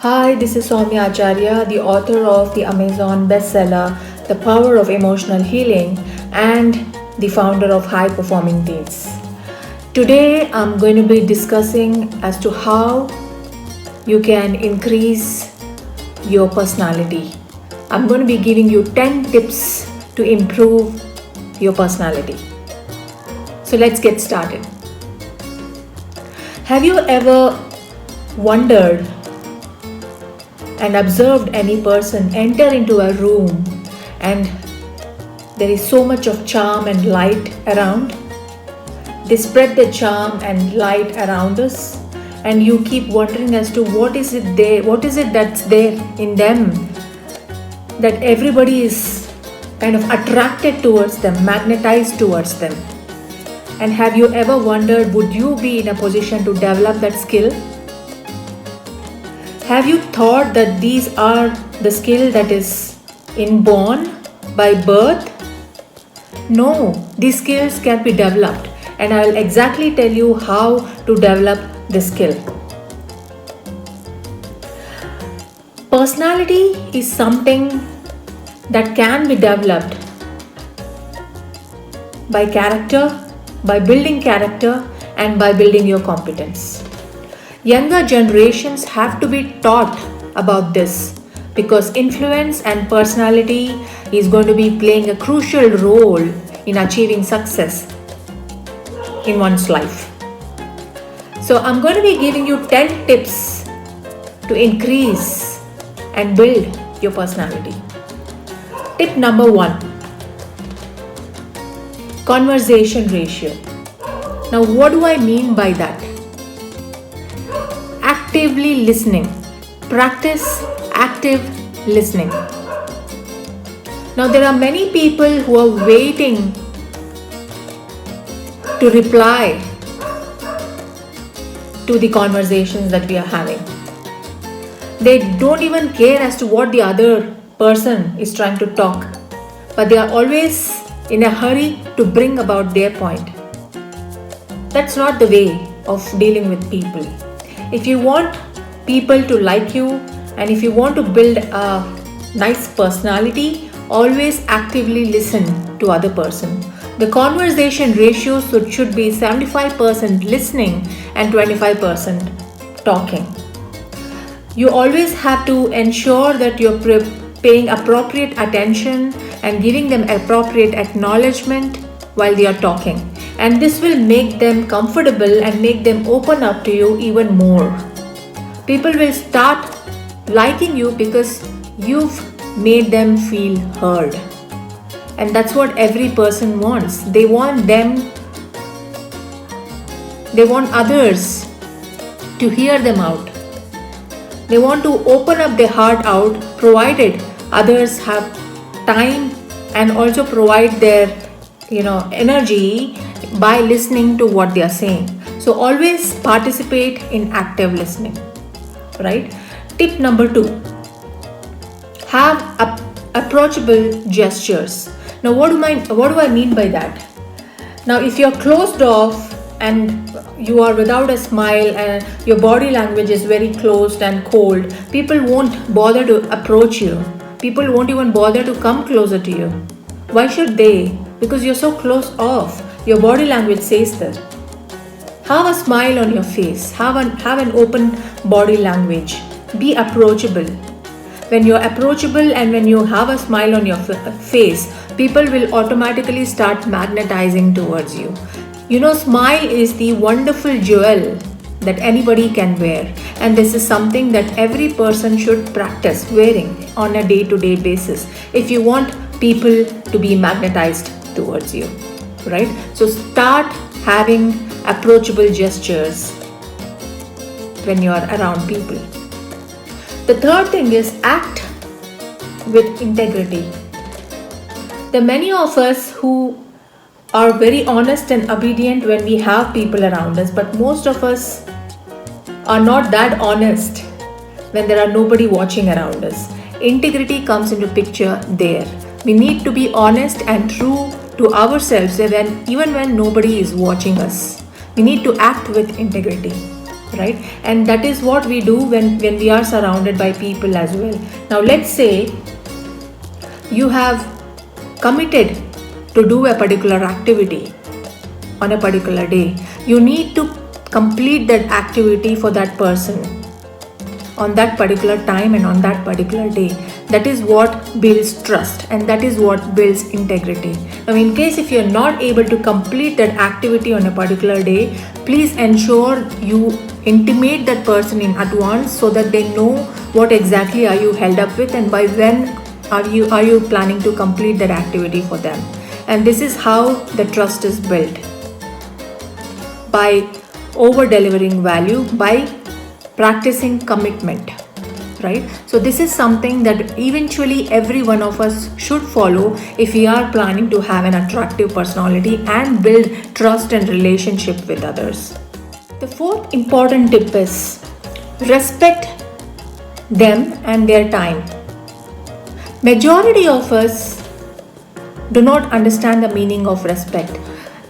Hi, this is Soumya Acharya, the author of the Amazon bestseller The Power of Emotional Healing and the founder of High Performing Teens. Today I'm going to be discussing as to how you can increase your personality. I'm going to be giving you 10 tips to improve your personality. So let's get started. Have you ever wondered and observed any person enter into a room and there is so much of charm and light around? They spread the charm and light around us, and you keep wondering as to what is it that's there in them that everybody is kind of attracted towards them, magnetized towards them. And have you ever wondered, would you be in a position to develop that skill? Have you thought that these are the skill that is inborn by birth? No, these skills can be developed, and I will exactly tell you how to develop this skill. Personality is something that can be developed by character, by building character, and by building your competence. Younger generations have to be taught about this because influence and personality is going to be playing a crucial role in achieving success in one's life. So I'm going to be giving you 10 tips to increase and build your personality. Tip number 1, conversation ratio. Now what do I mean by that? Actively listening. Practice active listening. Now there are many people who are waiting to reply to the conversations that we are having. They don't even care as to what the other person is trying to talk, but they are always in a hurry to bring about their point. That's not the way of dealing with people. If you want people to like you and if you want to build a nice personality, always actively listen to other person. The conversation ratio should be 75% listening and 25% talking. You always have to ensure that you're paying appropriate attention and giving them appropriate acknowledgement while they are talking. And this will make them comfortable and make them open up to you even more. People will start liking you because you've made them feel heard. And that's what every person wants. They want others to hear them out. They want to open up their heart out, provided others have time and also provide their energy by listening to what they are saying. So always participate in active listening, right? Tip number 2, have approachable gestures. Now what do I mean by that? Now if you're closed off and you are without a smile and your body language is very closed and cold, people won't bother to approach you. People won't even bother to come closer to you. Why should they? Because you're so closed off. Your body language says that. Have a smile on your face. Have an open body language. Be approachable. When you're approachable and when you have a smile on your face, people will automatically start magnetizing towards you. Smile is the wonderful jewel that anybody can wear, and this is something that every person should practice wearing on a day-to-day basis if you want people to be magnetized towards you, right? So start having approachable gestures when you are around people. The third thing is act with integrity. There are many of us who are very honest and obedient when we have people around us, but most of us are not that honest when there are nobody watching around us. Integrity comes into picture there. We need to be honest and true to ourselves even when nobody is watching us. We need to act with integrity. right? And that is what we do when we are surrounded by people as well. Now let's say you have committed to do a particular activity on a particular day. You need to complete that activity for that person on that particular time and on that particular day. That is what builds trust, and that is what builds integrity. Now in case if you're not able to complete that activity on a particular day, please ensure you intimate that person in advance so that they know what exactly are you held up with and by when are you planning to complete that activity for them. And this is how the trust is built, by over delivering value, by practicing commitment, right? So this is something that eventually every one of us should follow if we are planning to have an attractive personality and build trust and relationship with others. The fourth important tip is respect them and their time. Majority of us do not understand the meaning of respect.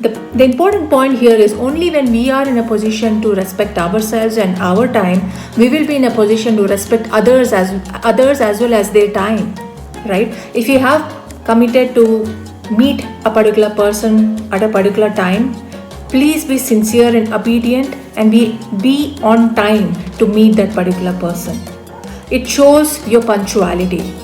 The important point here is only when we are in a position to respect ourselves and our time, we will be in a position to respect others as well as their time, right? If you have committed to meet a particular person at a particular time, please be sincere and obedient and be on time to meet that particular person. It shows your punctuality.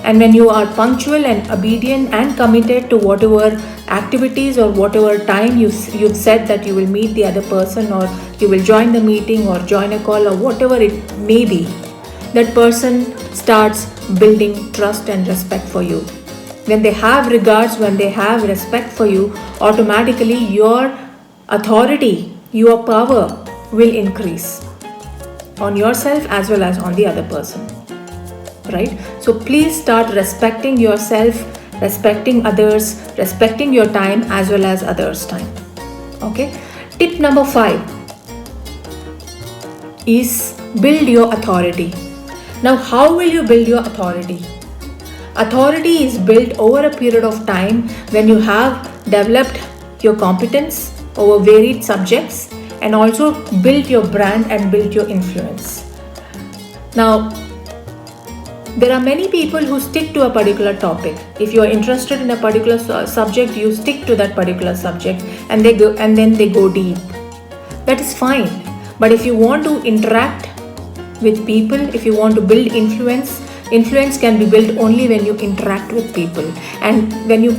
And when you are punctual and obedient and committed to whatever activities or whatever time you've said that you will meet the other person, or you will join the meeting or join a call or whatever it may be, that person starts building trust and respect for you. When they have regards, when they have respect for you, automatically your authority, your power will increase on yourself as well as on the other person, right? So please start respecting yourself, respecting others, respecting your time as well as others' time. Okay. Tip number 5 is build your authority. Now, how will you build your authority? Authority is built over a period of time when you have developed your competence over varied subjects and also built your brand and built your influence. Now, there are many people who stick to a particular topic. If you are interested in a particular subject, you stick to that particular subject and then they go deep. That is fine. But if you want to interact with people, if you want to build influence can be built only when you interact with people. And when you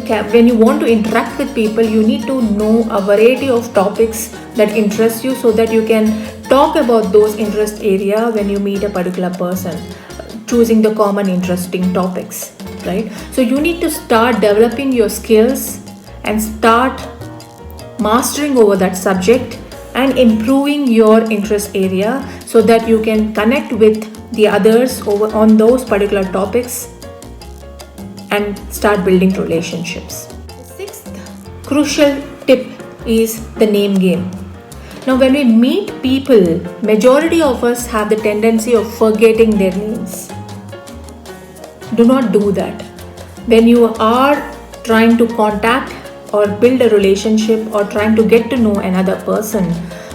want to interact with people, you need to know a variety of topics that interest you so that you can talk about those interest area when you meet a particular person, choosing the common interesting topics, right? So you need to start developing your skills and start mastering over that subject and improving your interest area so that you can connect with the others over on those particular topics and start building relationships. The sixth crucial tip is the name game. Now, when we meet people, majority of us have the tendency of forgetting their names. Do not do that. When you are trying to contact or build a relationship or trying to get to know another person,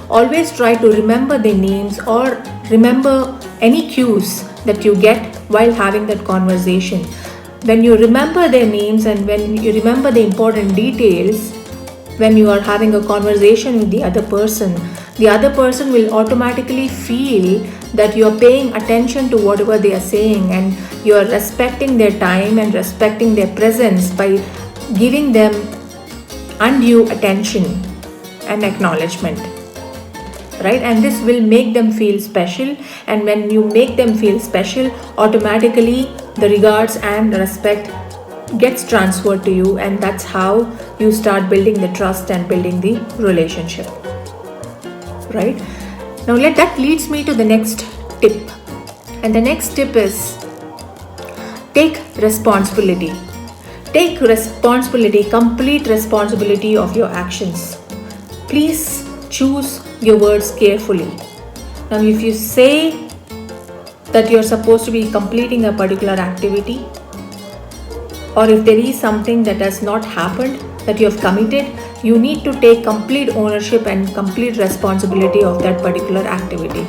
always try to remember their names or remember any cues that you get while having that conversation. When you remember their names and when you remember the important details, when you are having a conversation with the other person will automatically feel that you are paying attention to whatever they are saying and you are respecting their time and respecting their presence by giving them undue attention and acknowledgement, right? And this will make them feel special, and when you make them feel special, automatically the regards and respect gets transferred to you, and that's how you start building the trust and building the relationship, right? Now that leads me to the next tip, and the next tip is take responsibility. Take responsibility, complete responsibility of your actions. Please choose your words carefully. Now, if you say that you're supposed to be completing a particular activity, or if there is something that has not happened that you have committed, you need to take complete ownership and complete responsibility of that particular activity.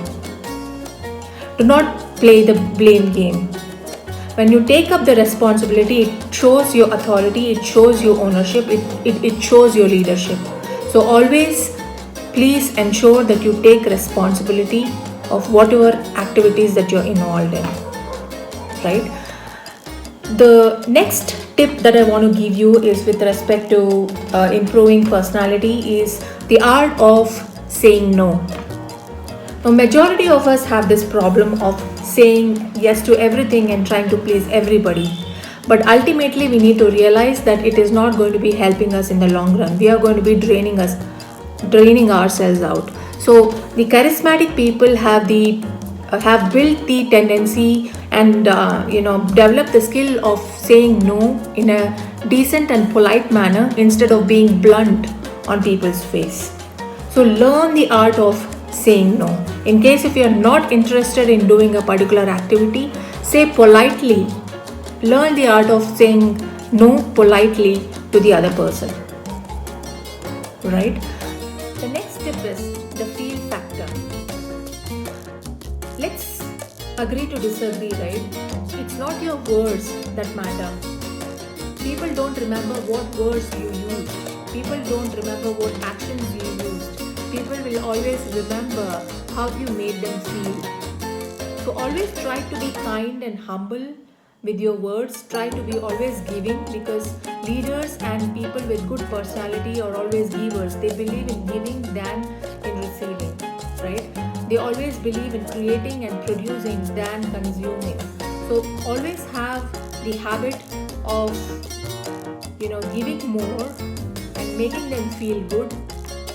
Do not play the blame game. When you take up the responsibility, it shows your authority, it shows your ownership, it shows your leadership. So always please ensure that you take responsibility of whatever activities that you're involved in, right? The next tip that I want to give you is with respect to improving personality is the art of saying no. Now, majority of us have this problem of saying yes to everything and trying to please everybody. But ultimately, we need to realize that it is not going to be helping us in the long run. We are going to be draining ourselves out. So the charismatic people have built the tendency and develop the skill of saying no in a decent and polite manner instead of being blunt on people's face. So learn the art of saying no. In case if you are not interested in doing a particular activity, say politely. Learn the art of saying no politely to the other person. Right? The next tip is the feel factor. Let's agree to disagree, right? It's not your words that matter. People don't remember what words you used. People don't remember what actions you used. People will always remember how you made them feel. So always try to be kind and humble with your words. Try to be always giving, because leaders and people with good personality are always givers. They believe in giving than in receiving, right? They always believe in creating and producing than consuming. So always have the habit of giving more and making them feel good.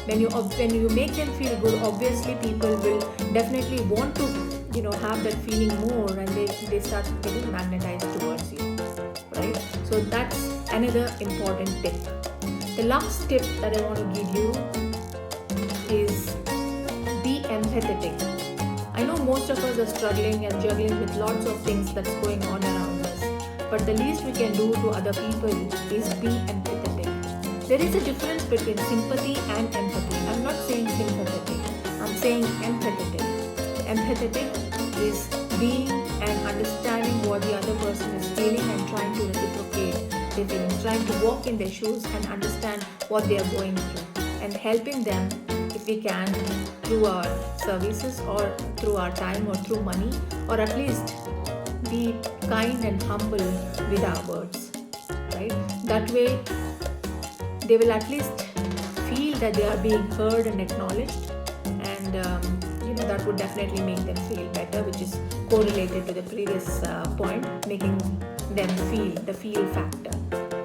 When you make them feel good, obviously people will definitely want to have that feeling more, and they start getting magnetized towards you, right? So that's another important tip. The last tip that I want to give you is be empathetic. I know most of us are struggling and juggling with lots of things that's going on around us, but the least we can do to other people is be empathetic. There is a difference between sympathy and empathy. I'm not saying sympathetic, I'm saying empathetic. Empathetic is being and understanding what the other person is feeling and trying to reciprocate their feelings, trying to walk in their shoes and understand what they are going through, and helping them if we can through our services or through our time or through money, or at least be kind and humble with our words, right? That way they will at least feel that they are being heard and acknowledged, and that would definitely make them feel better, which is correlated to the previous point, making them feel the feel factor,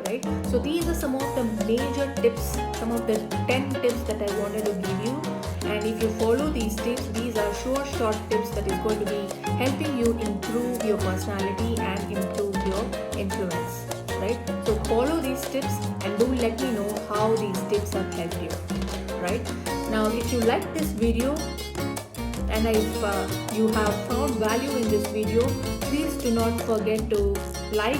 right? So these are some of the major tips, some of the 10 tips that I wanted to give you, and if you follow these tips, these are short tips that is going to be helping you improve your personality and improve your influence, right? So follow these tips and do let me know how these tips have helped you, right? Now if you like this video, and if you have found value in this video, please do not forget to like,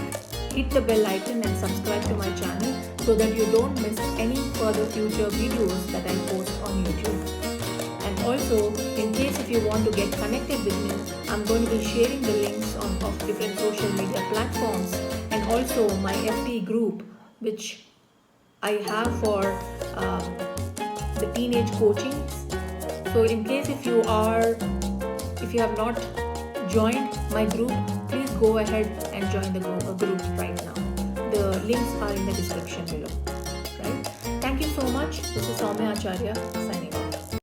hit the bell icon and subscribe to my channel so that you don't miss any further future videos that I post on YouTube. And also, in case if you want to get connected with me, I'm going to be sharing the links of different social media platforms, and also my FT group, which I have for the teenage coaching. So in case if you have not joined my group, please go ahead and join the group right now. The links are in the description below. Right? Thank you so much. This is Soumya Acharya signing off.